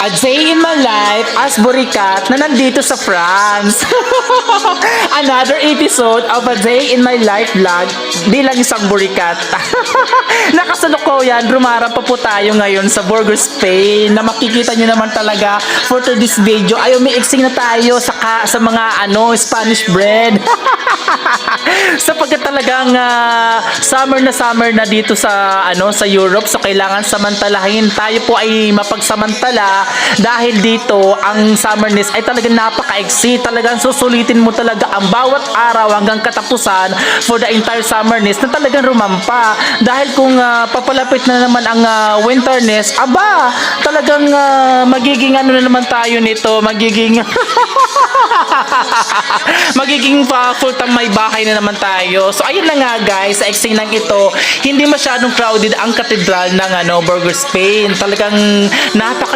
A day in my life as Burikat na nandito sa France. Another episode of A Day in My Life vlog bilang isang Burikat. Nakasalukuyan, rumarap pa po tayo ngayon sa Burgos, Spain, na makikita nyo naman talaga for this video ay umiiksing na tayo sa mga Spanish bread. Sapagkat talagang summer na dito sa sa Europe, so kailangan samantalahin. Tayo po ay mapagsamantala dahil dito ang summerness ay talagang napaka-iksi. Talagang susulitin mo talaga ang bawat araw hanggang katapusan for the entire summerness na talagang rumampa. Dahil kung papalapit na naman ang winterness, aba, talagang magiging na naman tayo nito, magiging magiging full time may bahay na naman tayo. So ayun na nga guys, sa ekseng lang ito, hindi masyadong crowded ang katedral ng Burgos, Spain. Talagang napaka